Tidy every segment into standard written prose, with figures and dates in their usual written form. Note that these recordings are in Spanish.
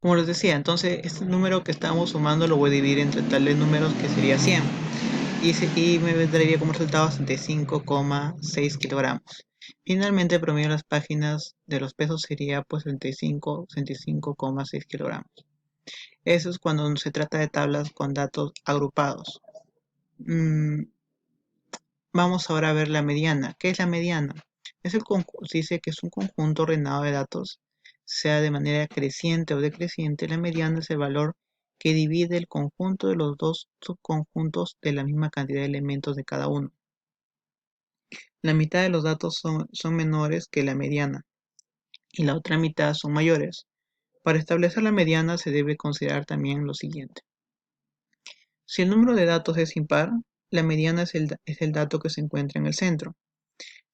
Como les decía, entonces este número que estamos sumando lo voy a dividir entre tales números que sería 100. Y me daría como resultado 65,6 kilogramos. Finalmente el promedio de las páginas de los pesos sería pues 65,6 kilogramos. Eso es cuando se trata de tablas con datos agrupados. Mm, Vamos ahora a ver la mediana. ¿Qué es la mediana? Se dice que es un conjunto ordenado de datos, sea de manera creciente o decreciente. La mediana es el valor que divide el conjunto de los dos subconjuntos de la misma cantidad de elementos de cada uno. La mitad de los datos son menores que la mediana y la otra mitad son mayores. Para establecer la mediana se debe considerar también lo siguiente. Si el número de datos es impar, la mediana es el dato que se encuentra en el centro.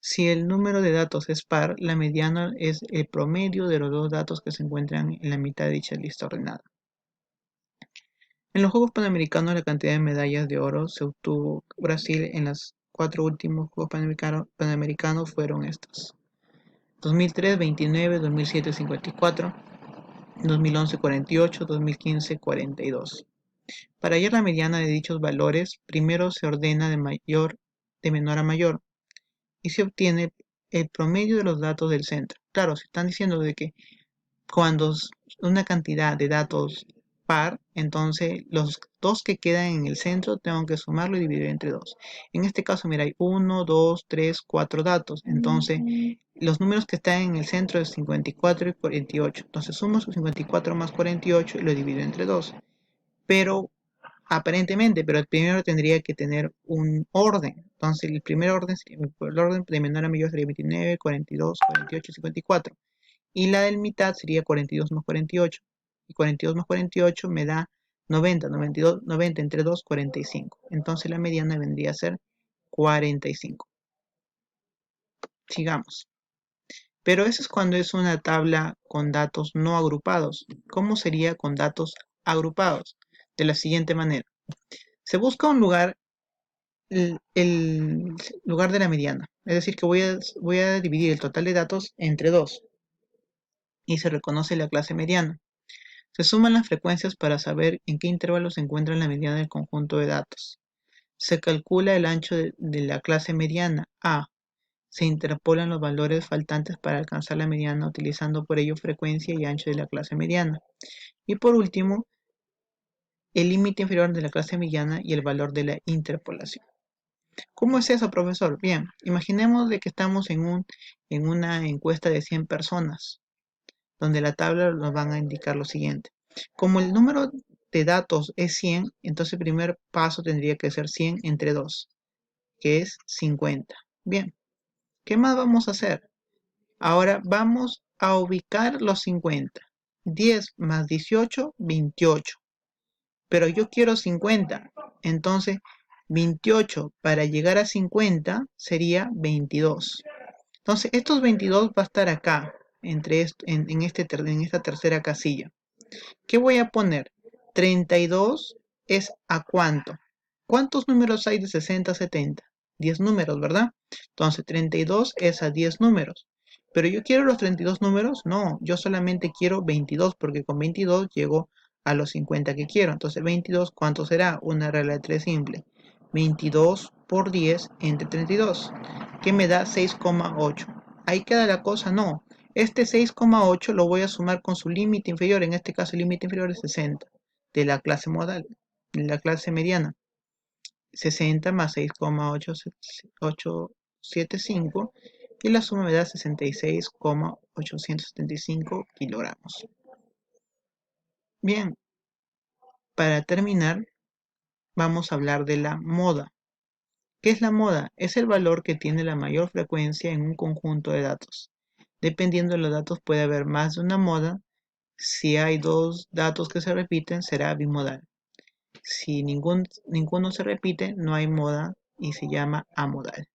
Si el número de datos es par, la mediana es el promedio de los dos datos que se encuentran en la mitad de dicha lista ordenada. En los Juegos Panamericanos, la cantidad de medallas de oro se obtuvo Brasil en los 4 últimos Juegos Panamericanos fueron estas: 2003 29, 2007 54, 2011 48, 2015 42. Para hallar la mediana de dichos valores, primero se ordena de menor a mayor y se obtiene el promedio de los datos del centro. Claro, se están diciendo de que cuando una cantidad de datos par, entonces los dos que quedan en el centro tengo que sumarlo y dividir entre dos. En este caso, mira, hay 1, 2, 3, 4 datos. Entonces, los números que están en el centro es 54 y 48. Entonces, sumo 54 más 48 y lo divido entre dos. Pero aparentemente, pero el primero tendría que tener un orden. Entonces, el orden de menor a mayor sería 29, 42, 48, 54. Y la del mitad sería 42 más 48. Y 42 más 48 me da 90. 92, 90 entre 2, 45. Entonces la mediana vendría a ser 45. Sigamos. Pero eso es cuando es una tabla con datos no agrupados. ¿Cómo sería con datos agrupados? De la siguiente manera. Se busca un lugar, el lugar de la mediana. Es decir, que voy a dividir el total de datos entre 2. Y se reconoce la clase mediana. Se suman las frecuencias para saber en qué intervalo se encuentra la mediana del conjunto de datos. Se calcula el ancho de la clase mediana A. Se interpolan los valores faltantes para alcanzar la mediana utilizando por ello frecuencia y ancho de la clase mediana. Y por último, el límite inferior de la clase mediana y el valor de la interpolación. ¿Cómo es eso, profesor? Bien, imaginemos de que estamos en una encuesta de 100 personas, donde la tabla nos van a indicar lo siguiente. Como el número de datos es 100, entonces el primer paso tendría que ser 100 entre 2, que es 50. Bien, ¿qué más vamos a hacer? Ahora vamos a ubicar los 50. 10 más 18, 28. Pero yo quiero 50. Entonces, 28 para llegar a 50 sería 22. Entonces, estos 22 va a estar acá, en esta tercera casilla. ¿Qué voy a poner? 32 es ¿a cuánto? ¿Cuántos números hay de 60 a 70? 10 números, ¿verdad? Entonces 32 es a 10 números. ¿Pero yo quiero los 32 números? No, yo solamente quiero 22 porque con 22 llego a los 50 que quiero. Entonces 22, ¿cuánto será? Una regla de 3 simple. 22 por 10 entre 32, que me da 6,8. ¿Ahí queda la cosa? No. Este 6,8 lo voy a sumar con su límite inferior, en este caso el límite inferior es 60, de la clase modal, de la clase mediana. 60 más 6,875 y la suma me da 66,875 kilogramos. Bien, para terminar, vamos a hablar de la moda. ¿Qué es la moda? Es el valor que tiene la mayor frecuencia en un conjunto de datos. Dependiendo de los datos puede haber más de una moda. Si hay dos datos que se repiten, será bimodal. Si ninguno se repite, no hay moda y se llama amodal.